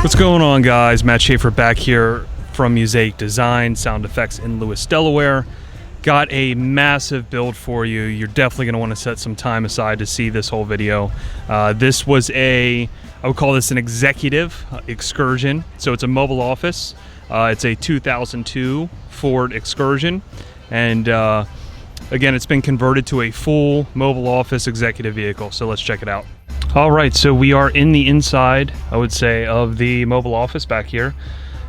What's going on, guys? Matt Schaeffer back here from Musaic Design, Sound Effects in Lewes, Delaware. Got a massive build for you. You're definitely going to want to set some time aside to see this whole video. This was I would call this an executive excursion. So it's a mobile office. It's a 2002 Ford Excursion. And again, it's been converted to a full mobile office executive vehicle. So let's check it out. All right, so we are in the inside, I would say, of the mobile office back here.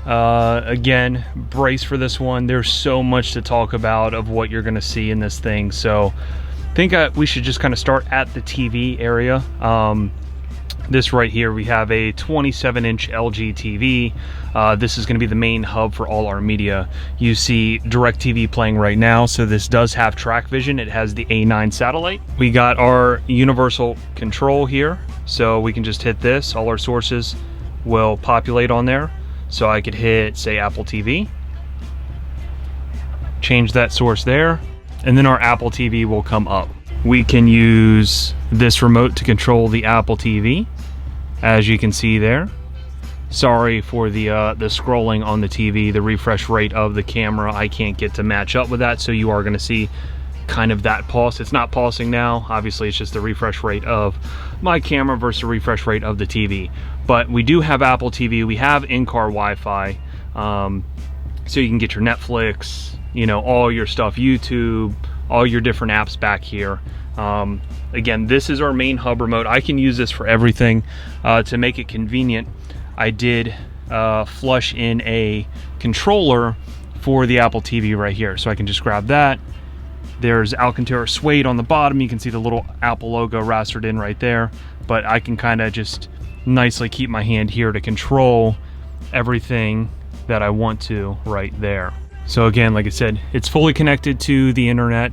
Again, brace for this one. There's so much to talk about of what you're going to see in this thing. So I think we should just kind of start at the TV area. This right here, we have a 27-inch LG TV. This is going to be the main hub for all our media. You see DirecTV playing right now, so this does have track vision. It has the A9 satellite. We got our universal control here, so we can just hit this. All our sources will populate on there. So I could hit, say, Apple TV, change that source there, and then our Apple TV will come up. We can use this remote to control the Apple TV, as you can see there. Sorry for the scrolling on the TV, the refresh rate of the camera, I can't get to match up with that, so you are going to see kind of that pulse. It's not pulsing now, obviously it's just the refresh rate of my camera versus the refresh rate of the TV. But we do have Apple TV, we have in-car Wi-Fi, so you can get your Netflix, you know, all your stuff, YouTube, all your different apps back here. Again, this is our main hub remote. I can use this for everything. To make it convenient, I did flush in a controller for the Apple TV right here. So I can just grab that. There's Alcantara suede on the bottom. You can see the little Apple logo rastered in right there. But I can kind of just nicely keep my hand here to control everything that I want to right there. So again, like I said, it's fully connected to the internet.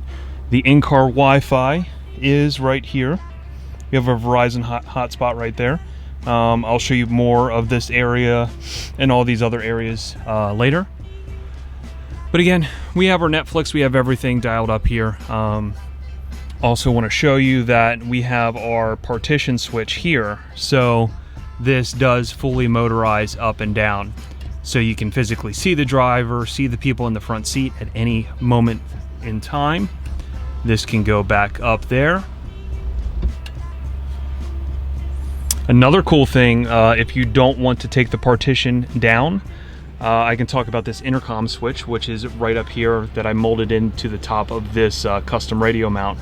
The in-car Wi-Fi is right here. We have a Verizon hotspot right there. I'll show you more of this area and all these other areas later. But again, we have our Netflix, we have everything dialed up here. Also want to show you that we have our partition switch here. So this does fully motorize up and down. So you can physically see the driver, see the people in the front seat at any moment in time. This can go back up there. Another cool thing, if you don't want to take the partition down, I can talk about this intercom switch, which is right up here that I molded into the top of this custom radio mount.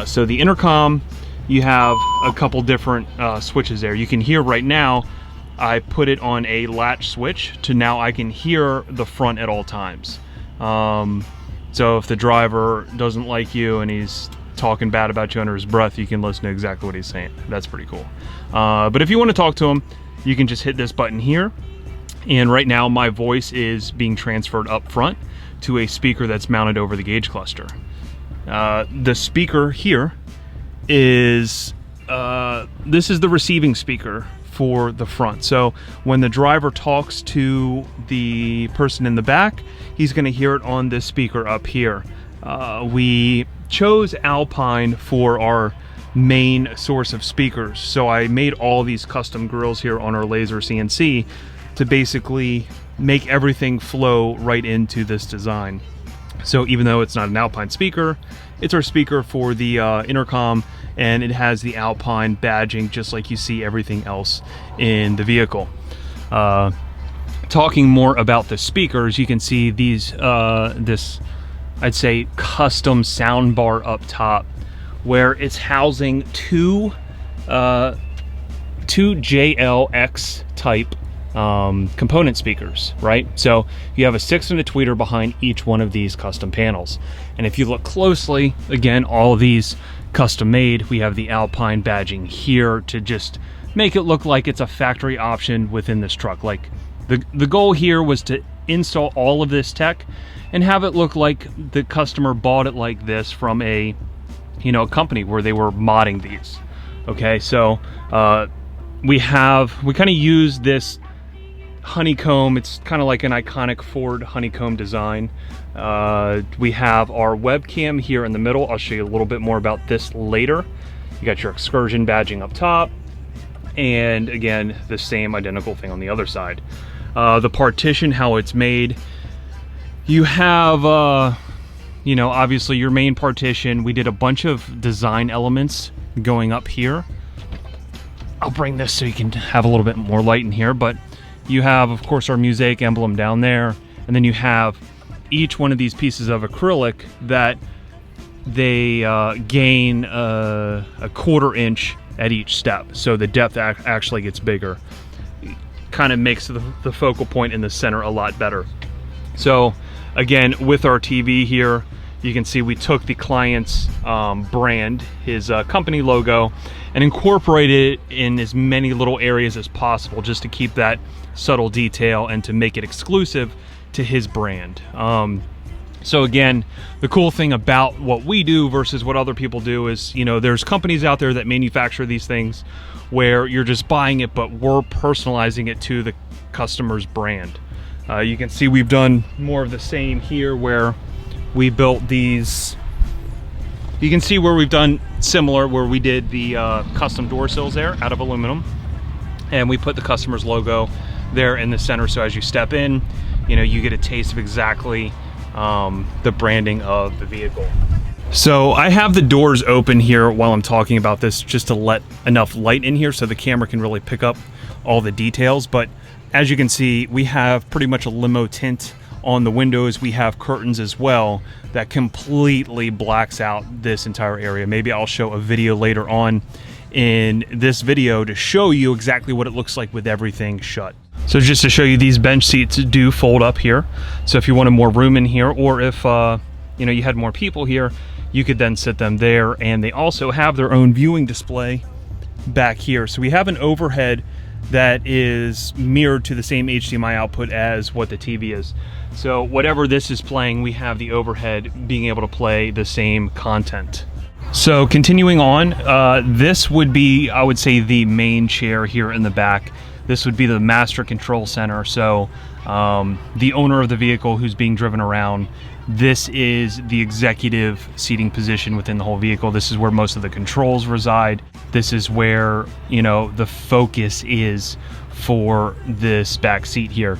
So the intercom, you have a couple different switches there. You can hear right now, I put it on a latch switch to now I can hear the front at all times. So if the driver doesn't like you and he's talking bad about you under his breath, you can listen to exactly what he's saying. That's pretty cool. But if you want to talk to him, you can just hit this button here. And right now my voice is being transferred up front to a speaker that's mounted over the gauge cluster. The speaker here is, this is the receiving speaker for the front. So when the driver talks to the person in the back, he's going to hear it on this speaker up here. We chose Alpine for our main source of speakers. So I made all these custom grills here on our laser CNC to basically make everything flow right into this design. So even though it's not an Alpine speaker, it's our speaker for the intercom, and it has the Alpine badging just like you see everything else in the vehicle. Talking more about the speakers, you can see these this, I'd say, custom sound bar up top, where it's housing two JLX type component speakers, right? So you have a 6 and a tweeter behind each one of these custom panels. And if you look closely, again, all of these custom made, we have the Alpine badging here to just make it look like it's a factory option within this truck. Like the goal here was to install all of this tech and have it look like the customer bought it like this from a, you know, a company where they were modding these. Okay, so we kind of use this honeycomb. It's kind of like an iconic Ford honeycomb design. We have our webcam here in the middle. I'll show you a little bit more about this later. You got your Excursion badging up top, And again, the same identical thing on the other side. The partition, how it's made, you have, you know, obviously your main partition. We did a bunch of design elements going up here. I'll bring this so you can have a little bit more light in here, but you have, of course, our Musaic emblem down there, and then you have each one of these pieces of acrylic that they gain a 1/4 inch at each step, so the depth actually gets bigger. Kind of makes the focal point in the center a lot better. So again, with our TV here, you can see we took the client's brand, his company logo, and incorporated it in as many little areas as possible just to keep that subtle detail and to make it exclusive to his brand. So again, the cool thing about what we do versus what other people do is, you know, there's companies out there that manufacture these things where you're just buying it, but we're personalizing it to the customer's brand. You can see we've done more of the same here where we built these. You can see where we've done similar, where we did the custom door sills there out of aluminum, and we put the customer's logo there in the center, so as you step in, you know, you get a taste of exactly the branding of the vehicle. So I have the doors open here while I'm talking about this just to let enough light in here so the camera can really pick up all the details. But as you can see, we have pretty much a limo tint on the windows. We have curtains as well that completely blacks out this entire area. Maybe I'll show a video later on in this video to show you exactly what it looks like with everything shut. So just to show you, these bench seats do fold up here. So if you wanted more room in here, or if you know, you had more people here, you could then sit them there. And they also have their own viewing display back here. So we have an overhead that is mirrored to the same HDMI output as what the TV is. So whatever this is playing, we have the overhead being able to play the same content. So continuing on, this would be, I would say, the main chair here in the back. This would be the master control center. So the owner of the vehicle who's being driven around, this is the executive seating position within the whole vehicle. This is where most of the controls reside. This is where, you know, the focus is for this back seat here.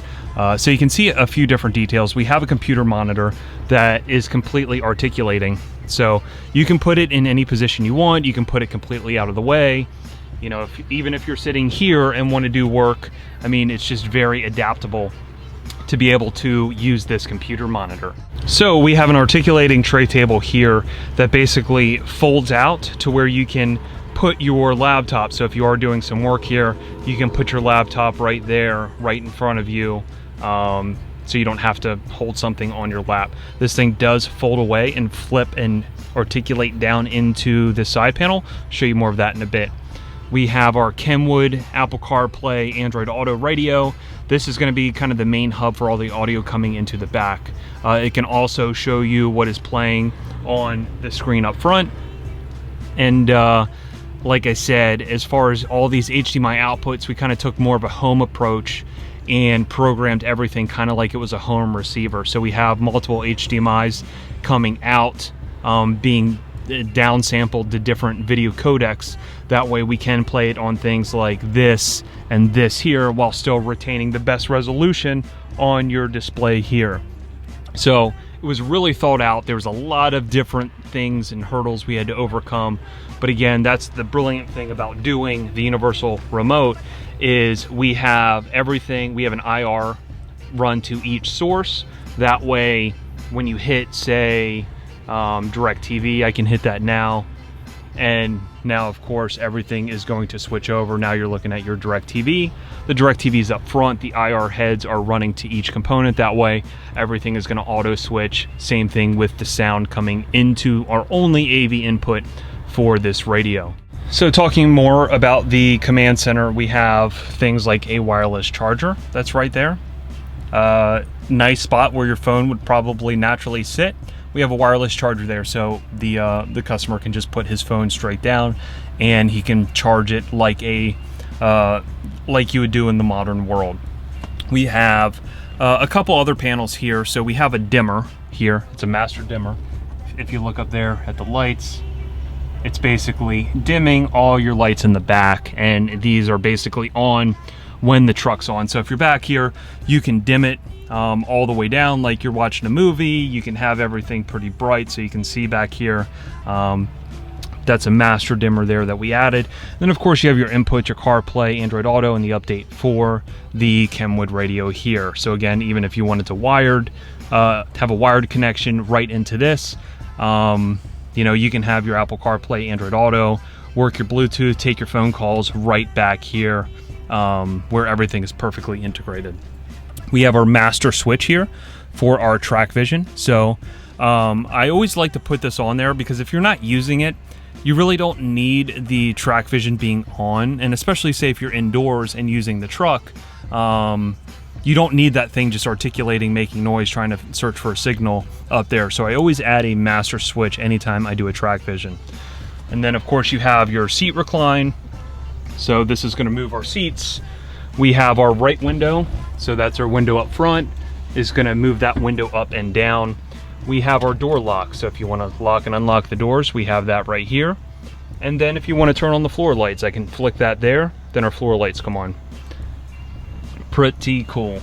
So you can see a few different details. We have a computer monitor that is completely articulating. So you can put it in any position you want. You can put it completely out of the way. You know, even if you're sitting here and want to do work, I mean, it's just very adaptable to be able to use this computer monitor. So we have an articulating tray table here that basically folds out to where you can put your laptop. So if you are doing some work here, you can put your laptop right there, right in front of you, so you don't have to hold something on your lap. This thing does fold away and flip and articulate down into the side panel. I'll show you more of that in a bit. We have our Kenwood Apple CarPlay Android Auto radio. This is going to be kind of the main hub for all the audio coming into the back. It can also show you what is playing on the screen up front. And like I said, as far as all these HDMI outputs, we kind of took more of a home approach and programmed everything kind of like it was a home receiver. So we have multiple HDMIs coming out, being downsampled to different video codecs. That way we can play it on things like this and this here while still retaining the best resolution on your display here. So it was really thought out. There was a lot of different things and hurdles we had to overcome. But again, that's the brilliant thing about doing the universal remote, is we have everything. We have an IR run to each source. That way, when you hit, say, DirecTV, I can hit that now, and now of course everything is going to switch over. Now you're looking at your DirecTV. The DirecTV is up front, the IR heads are running to each component. That way everything is going to auto switch. Same thing with the sound coming into our only AV input for this radio. So talking more about the command center, we have things like a wireless charger that's right there. Nice spot where your phone would probably naturally sit. We have a wireless charger there, so the customer can just put his phone straight down and he can charge it like like you would do in the modern world. We have a couple other panels here. So we have a dimmer here. It's a master dimmer. If you look up there at the lights, it's basically dimming all your lights in the back, and these are basically on when the truck's on. So if you're back here, you can dim it all the way down like you're watching a movie. You can have everything pretty bright so you can see back here. That's a master dimmer there that we added. Then of course you have your input, your CarPlay, Android Auto, and the update for the Kenwood radio here. So again, even if you wanted to have a wired connection right into this, you know, you can have your Apple CarPlay, Android Auto, work your Bluetooth, take your phone calls right back here, where everything is perfectly integrated. We have our master switch here for our track vision. So I always like to put this on there because if you're not using it, you really don't need the track vision being on, and especially say if you're indoors and using the truck, you don't need that thing just articulating, making noise, trying to search for a signal up there. So I always add a master switch anytime I do a track vision. And then of course you have your seat recline. So this is going to move our seats. We have our right window, so that's our window up front, is going to move that window up and down. We have our door lock, so if you want to lock and unlock the doors, we have that right here. And then if you want to turn on the floor lights, I can flick that there, then our floor lights come on. Pretty cool.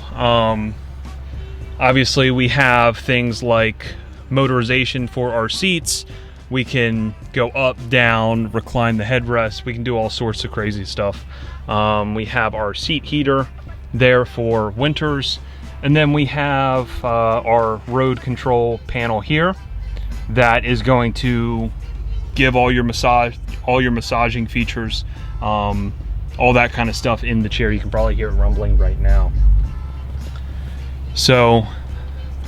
Obviously we have things like motorization for our seats. We can go up, down, recline the headrest. We can do all sorts of crazy stuff. We have our seat heater there for winters. And then we have our road control panel here that is going to give all your massaging features, all that kind of stuff in the chair. You can probably hear it rumbling right now. So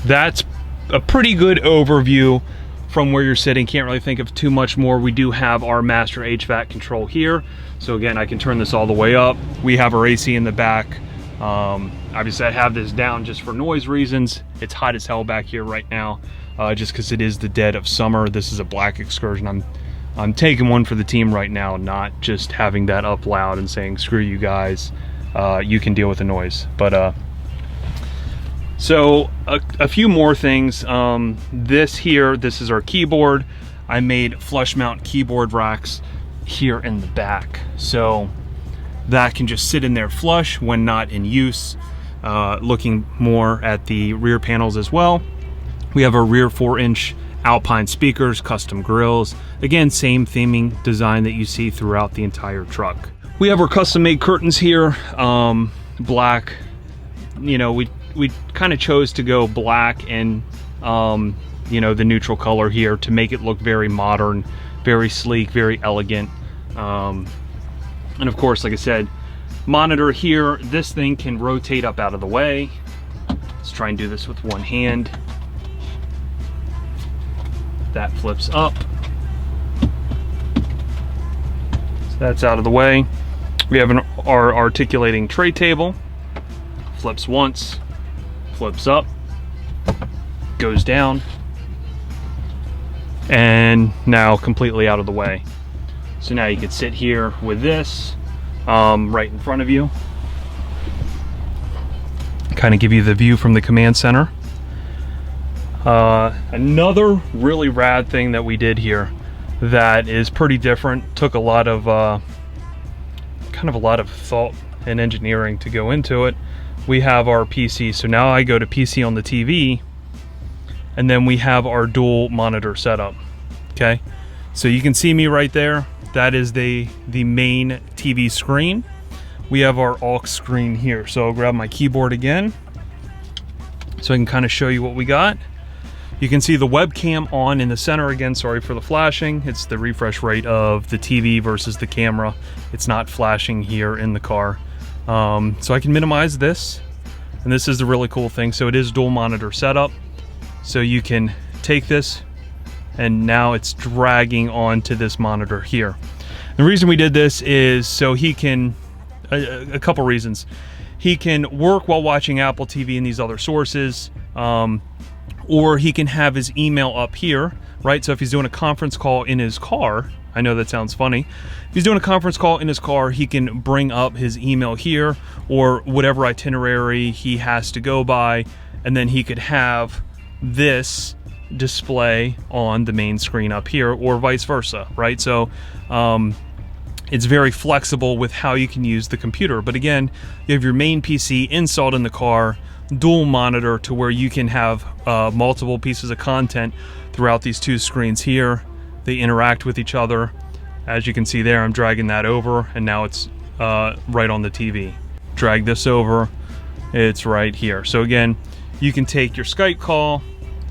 that's a pretty good overview from where you're sitting. Can't really think of too much more. We do have our master HVAC control here. So again, I can turn this all the way up. We have our AC in the back. Obviously I have this down just for noise reasons. It's hot as hell back here right now, just because it is the dead of summer. This is a black Excursion. I'm taking one for the team right now, not just having that up loud and saying screw you guys, you can deal with the noise. But so a few more things. This is our keyboard. I made flush mount keyboard racks here in the back, so that can just sit in there flush when not in use. Looking more at the rear panels as well, we have our rear 4-inch Alpine speakers, custom grills. Again, same theming design that you see throughout the entire truck. We have our custom made curtains here, black. You know, we kind of chose to go black and you know, the neutral color here to make it look very modern, very sleek, very elegant. And of course, like I said, monitor here. This thing can rotate up out of the way. Let's try and do this with one hand. That flips up. So that's out of the way. We have our articulating tray table. Flips once, flips up, goes down, and now completely out of the way. So now you can sit here with this right in front of you. Kind of give you the view from the command center. Another really rad thing that we did here that is pretty different, took a lot of kind of a lot of thought and engineering to go into it. We have our PC, so now I go to PC on the TV, and then we have our dual monitor setup. Okay, so you can see me right there. That is the main TV screen. We have our aux screen here, so I'll grab my keyboard again so I can kind of show you what we got. You can see the webcam on in the center again. Sorry for the flashing. It's the refresh rate of the TV versus the camera. It's not flashing here in the car. So I can minimize this, and this is the really cool thing. So it is dual monitor setup, so you can take this and now it's dragging onto this monitor here. The reason we did this is so he can, a couple reasons. He can work while watching Apple TV and these other sources, or he can have his email up here, right? So if he's doing a conference call in his car, I know that sounds funny. If he's doing a conference call in his car, he can bring up his email here, or whatever itinerary he has to go by, and then he could have this display on the main screen up here, or vice versa, right? So it's very flexible with how you can use the computer. But again, you have your main PC installed in the car, dual monitor to where you can have multiple pieces of content throughout these two screens here. They interact with each other. As you can see there, I'm dragging that over, and now it's right on the TV. Drag this over, it's right here. So again, you can take your Skype call,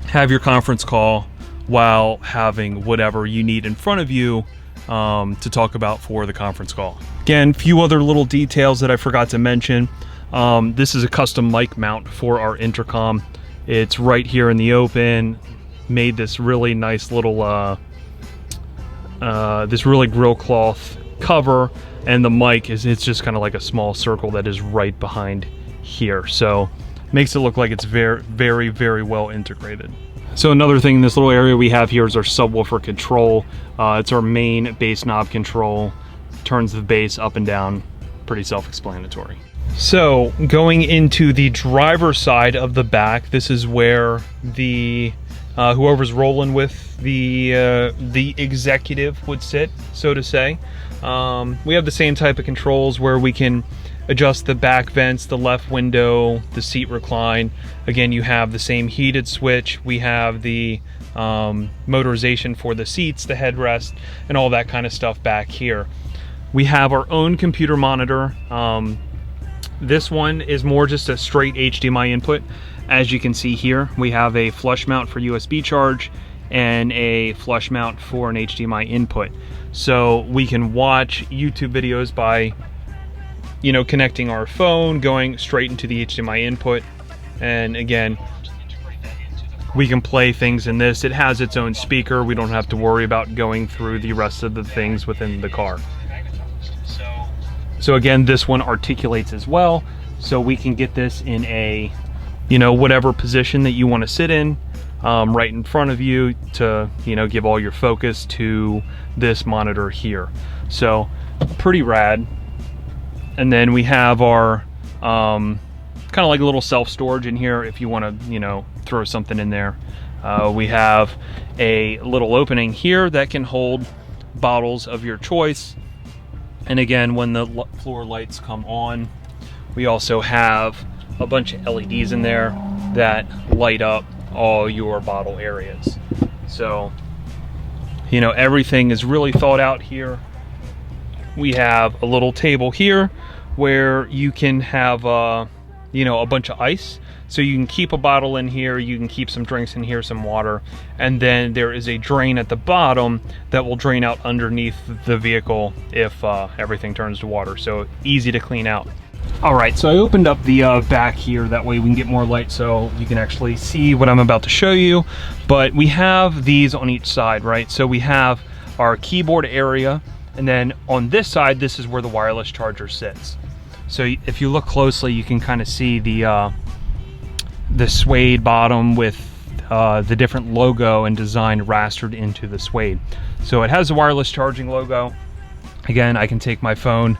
have your conference call while having whatever you need in front of you to talk about for the conference call. Again, a few other little details that I forgot to mention. This is a custom mic mount for our intercom. It's right here in the open. Made this really nice little this really grill cloth cover, and the mic it's just kind of like a small circle that is right behind here. So makes it look like it's very, very, very well integrated. So another thing in this little area we have here is our subwoofer control. It's our main bass knob control. Turns the bass up and down. Pretty self-explanatory. So going into the driver's side of the back, this is where the whoever's rolling with the executive would sit, so to say. We have the same type of controls where we can adjust the back vents, the left window, the seat recline. Again, you have the same heated switch. We have the motorization for the seats, the headrest, and all that kind of stuff back here. We have our own computer monitor. This one is more just a straight HDMI input. As you can see here, we have a flush mount for USB charge and a flush mount for an HDMI input. So we can watch YouTube videos by, you know, connecting our phone, going straight into the HDMI input. And again, we can play things in this. It has its own speaker. We don't have to worry about going through the rest of the things within the car. So again, this one articulates as well. So we can get this in a, you know, whatever position that you want to sit in, right in front of you to, you know, give all your focus to this monitor here. So pretty rad. And then we have our kind of like a little self-storage in here if you want to, you know, throw something in there. We have a little opening here that can hold bottles of your choice. And again, when the floor lights come on, we also have a bunch of LEDs in there that light up all your bottle areas. So, you know, everything is really thought out here. We have a little table here where you can have, you know, a bunch of ice. So you can keep a bottle in here, you can keep some drinks in here, some water, and then there is a drain at the bottom that will drain out underneath the vehicle if everything turns to water. So easy to clean out. All right, so I opened up the back here, that way we can get more light so you can actually see what I'm about to show you. But we have these on each side, right? So we have our keyboard area, and then on this side, this is where the wireless charger sits. So if you look closely, you can kind of see the suede bottom with the different logo and design rastered into the suede. So it has the wireless charging logo. Again, I can take my phone,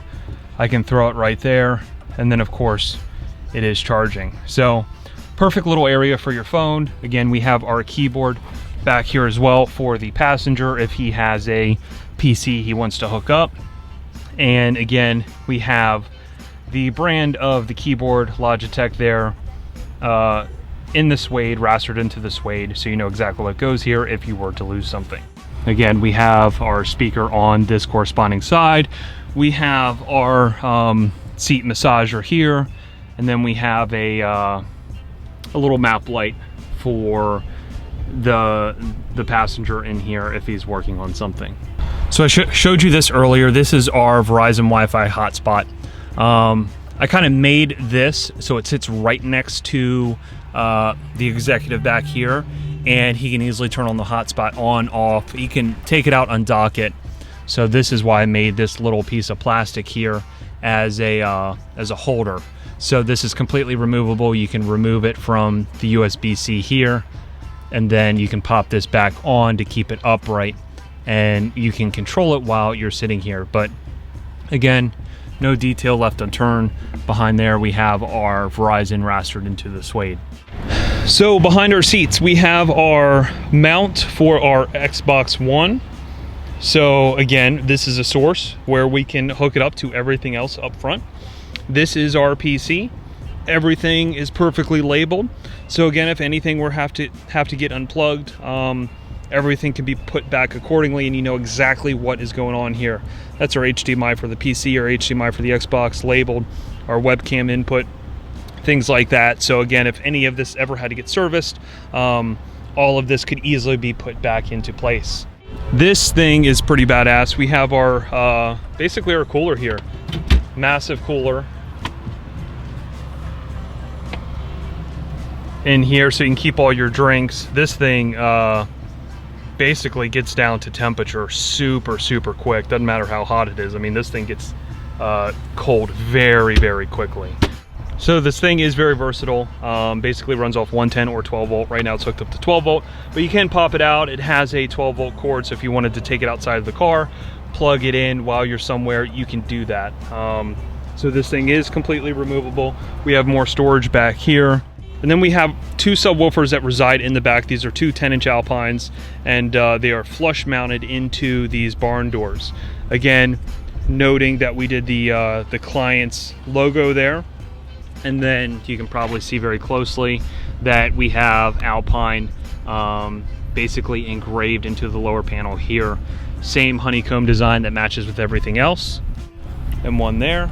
I can throw it right there, and then of course it is charging. So perfect little area for your phone. Again, we have our keyboard back here as well for the passenger if he has a PC he wants to hook up. And again, we have the brand of the keyboard, Logitech there, in the suede, rastered into the suede, so you know exactly what goes here if you were to lose something. Again, we have our speaker on this corresponding side. We have our seat massager here, and then we have a little map light for the passenger in here if he's working on something. So I showed you this earlier. This is our Verizon Wi-Fi hotspot. I kind of made this so it sits right next to the executive back here, and he can easily turn on the hotspot on, off. He can take it out, undock it. So this is why I made this little piece of plastic here as a holder. So this is completely removable. You can remove it from the USB-C here, and then you can pop this back on to keep it upright, and you can control it while you're sitting here. But again, no detail left unturned. Behind there we have our Verizon rastered into the suede. So behind our seats, we have our mount for our Xbox One. So again, this is a source where we can hook it up to everything else up front. This is our PC. Everything is perfectly labeled. So again, if anything were have to get unplugged, everything can be put back accordingly, and you know exactly what is going on here. That's our HDMI for the PC, or HDMI for the Xbox labeled, our webcam input, things like that. So again, if any of this ever had to get serviced, all of this could easily be put back into place. This thing is pretty badass. We have our basically our cooler here, massive cooler in here, so you can keep all your drinks. This thing basically gets down to temperature super quick. Doesn't matter how hot it is. I mean, this thing gets cold very quickly. So this thing is very versatile. Basically runs off 110 or 12 volt. Right now it's hooked up to 12 volt, but you can pop it out. It has a 12 volt cord, so if you wanted to take it outside of the car, plug it in while you're somewhere, you can do that. So this thing is completely removable. We have more storage back here. And then we have two subwoofers that reside in the back. These are two 10-inch Alpines, and they are flush mounted into these barn doors. Again, noting that we did the client's logo there. And then you can probably see very closely that we have Alpine basically engraved into the lower panel here. Same honeycomb design that matches with everything else. And one there.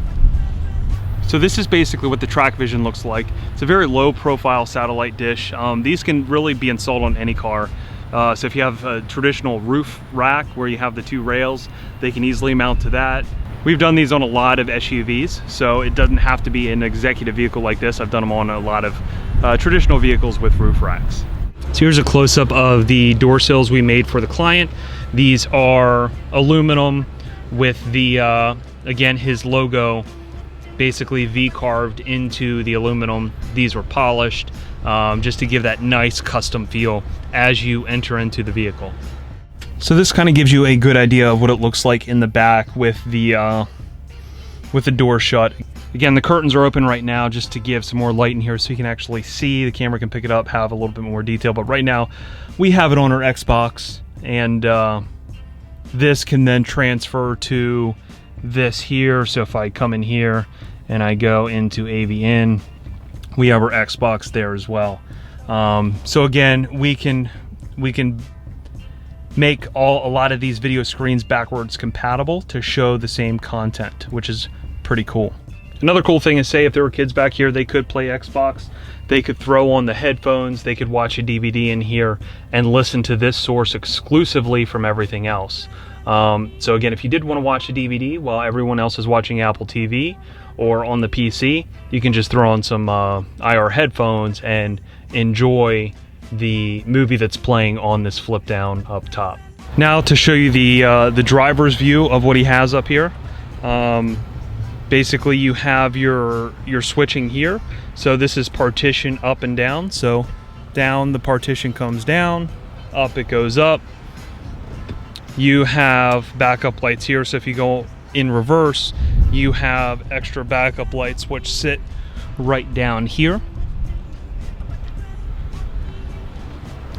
So this is basically what the track vision looks like. It's a very low profile satellite dish. These can really be installed on any car. So if you have a traditional roof rack where you have the two rails, they can easily mount to that. We've done these on a lot of SUVs, so it doesn't have to be an executive vehicle like this. I've done them on a lot of traditional vehicles with roof racks. So here's a close-up of the door sills we made for the client. These are aluminum with the, again, his logo basically V-carved into the aluminum. These were polished just to give that nice custom feel as you enter into the vehicle. So this kind of gives you a good idea of what it looks like in the back with the door shut. Again, the curtains are open right now just to give some more light in here so you can actually see. The camera can pick it up, have a little bit more detail, but right now we have it on our Xbox, and this can then transfer to this here. So if I come in here and I go into AVN, we have our Xbox there as well. So again, we can make a lot of these video screens backwards compatible to show the same content, which is pretty cool. Another cool thing is, say if there were kids back here, they could play Xbox, they could throw on the headphones, they could watch a DVD in here and listen to this source exclusively from everything else. So again, if you did want to watch a DVD while everyone else is watching Apple TV or on the PC, you can just throw on some IR headphones and enjoy the movie that's playing on this flip down up top. Now to show you the driver's view of what he has up here. Basically you have your switching here. So this is partition up and down. So down, the partition comes down, up it goes up. You have backup lights here, so if you go in reverse, you have extra backup lights which sit right down here.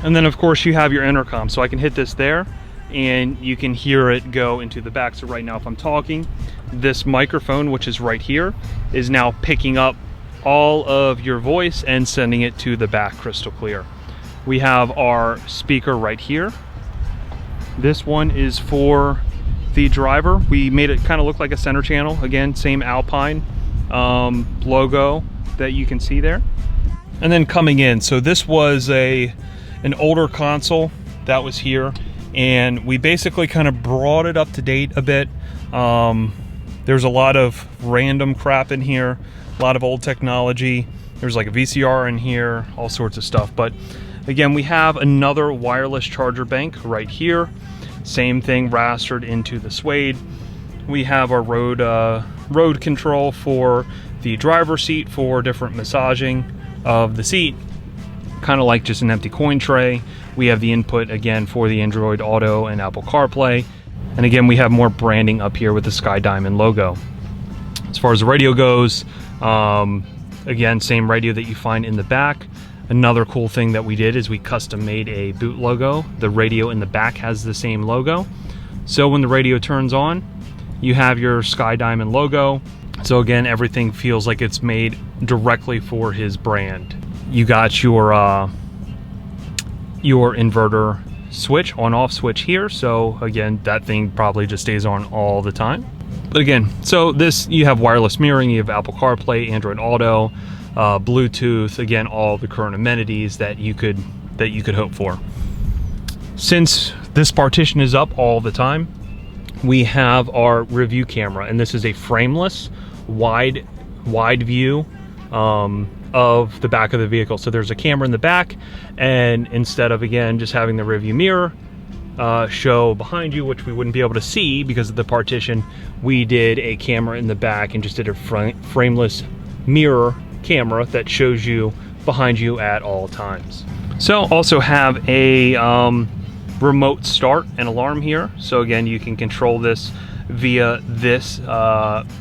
And then of course you have your intercom, so I can hit this there and you can hear it go into the back. So right now if I'm talking, this microphone, which is right here, is now picking up all of your voice and sending it to the back crystal clear. We have our speaker right here. This one is for the driver. We made it kind of look like a center channel. Again, same Alpine logo that you can see there. And then coming in, so this was an older console that was here, and we basically kind of brought it up to date a bit. There's a lot of random crap in here, a lot of old technology. There's like a VCR in here, all sorts of stuff. But again, we have another wireless charger bank right here. Same thing, rastered into the suede. We have our road control for the driver's seat for different massaging of the seat, kind of like just an empty coin tray. We have the input again for the Android Auto and Apple CarPlay. And again, we have more branding up here with the Sky Diamond logo. As far as the radio goes, again, same radio that you find in the back. Another cool thing that we did is we custom made a boot logo. The radio in the back has the same logo. So when the radio turns on, you have your Sky Diamond logo. So again, everything feels like it's made directly for his brand. You got your inverter switch, on-off switch here. So again, that thing probably just stays on all the time. But again, so this, you have wireless mirroring, you have Apple CarPlay, Android Auto, Bluetooth, again, all the current amenities that you could hope for. Since this partition is up all the time, we have our review camera, and this is a frameless, wide view of the back of the vehicle. So there's a camera in the back, and instead of, again, just having the rearview mirror show behind you, which we wouldn't be able to see because of the partition, we did a camera in the back and just did a frameless mirror camera that shows you behind you at all times. So also have a remote start and alarm here. So again, you can control this via this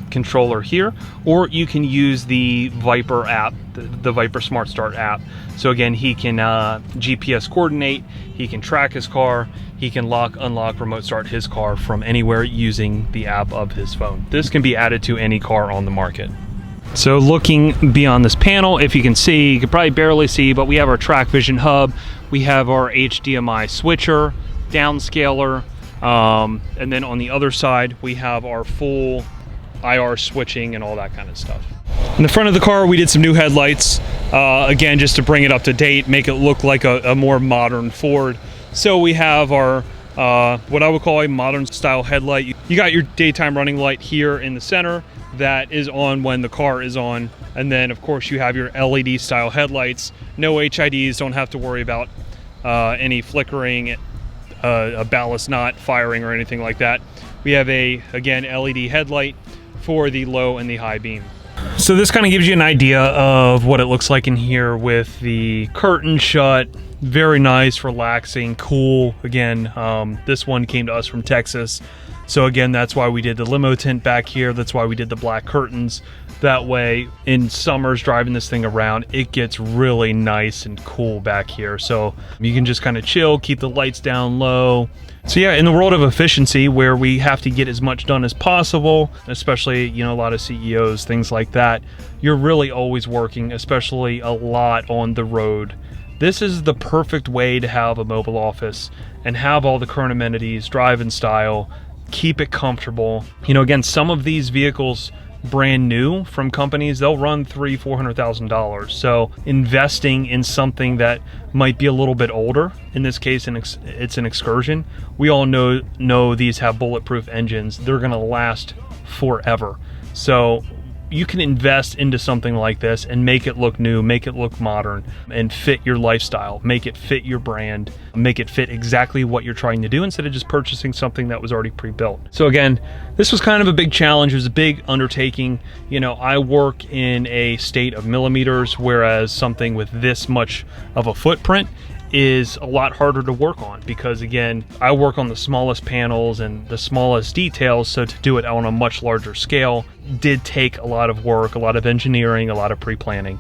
controller here, or you can use the Viper app, the Viper Smart Start app. So again, he can GPS coordinate, he can track his car, he can lock, unlock, remote start his car from anywhere using the app of his phone. This can be added to any car on the market. So looking beyond this panel, if you can see, you can probably barely see, but we have our track vision hub, we have our HDMI switcher, downscaler, and then on the other side, we have our full IR switching and all that kind of stuff. In the front of the car, we did some new headlights, again, just to bring it up to date, make it look like a more modern Ford. So we have our, what I would call a modern style headlight. You got your daytime running light here in the center that is on when the car is on. And then of course you have your LED style headlights. No HIDs, don't have to worry about any flickering, a ballast knot firing or anything like that. We have a, again, LED headlight for the low and the high beam. So this kind of gives you an idea of what it looks like in here with the curtain shut. Very nice, relaxing, cool. Again, this one came to us from Texas. So again, that's why we did the limo tint back here. That's why we did the black curtains. That way, in summers, driving this thing around, it gets really nice and cool back here. So you can just kind of chill, keep the lights down low. So yeah, in the world of efficiency, where we have to get as much done as possible, especially, you know, a lot of CEOs, things like that, you're really always working, especially a lot on the road. This is the perfect way to have a mobile office and have all the current amenities, drive in style, keep it comfortable. You know, again, some of these vehicles brand new from companies, they'll run $300,000-$400,000. So investing in something that might be a little bit older, in this case it's an Excursion, we all know these have bulletproof engines. They're gonna last forever. So you can invest into something like this and make it look new, make it look modern, and fit your lifestyle, make it fit your brand, make it fit exactly what you're trying to do instead of just purchasing something that was already pre-built. So again, this was kind of a big challenge. It was a big undertaking. You know, I work in a state of millimeters, whereas something with this much of a footprint is a lot harder to work on, because again, I work on the smallest panels and the smallest details, so to do it on a much larger scale did take a lot of work, a lot of engineering, a lot of pre-planning.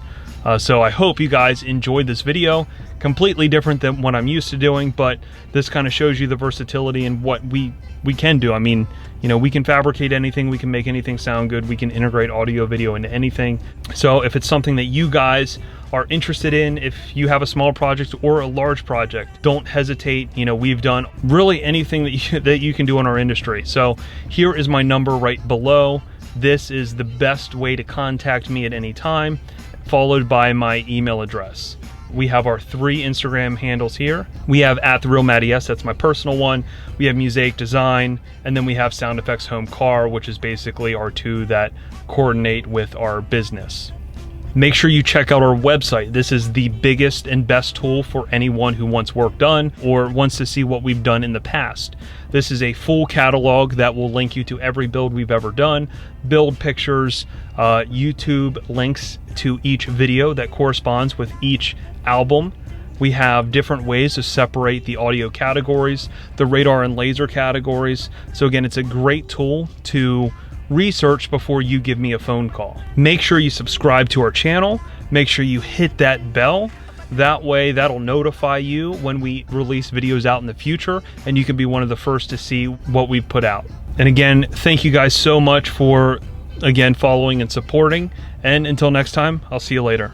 So I hope you guys enjoyed this video. Completely different than what I'm used to doing, but this kind of shows you the versatility and what we can do. I mean, you know, we can fabricate anything, we can make anything sound good, we can integrate audio, video into anything. So if it's something that you guys are interested in, if you have a small project or a large project, don't hesitate. You know, we've done really anything that you can do in our industry. So here is my number right below. This is the best way to contact me at any time, followed by my email address. We have our 3 Instagram handles here. We have @TheRealMattyS, that's my personal one. We have Musaic Design, and then we have Sound Effects Home Car, which is basically our 2 that coordinate with our business. Make sure you check out our website. This is the biggest and best tool for anyone who wants work done or wants to see what we've done in the past. This is a full catalog that will link you to every build we've ever done, build pictures, YouTube links to each video that corresponds with each album. We have different ways to separate the audio categories, the radar and laser categories. So again, it's a great tool to research before you give me a phone call. Make sure you subscribe to our channel. Make sure you hit that bell That way, that'll notify you when we release videos out in the future, and you can be one of the first to see what we've put out. And again, thank you guys so much for, again, following and supporting. And until next time, I'll see you later.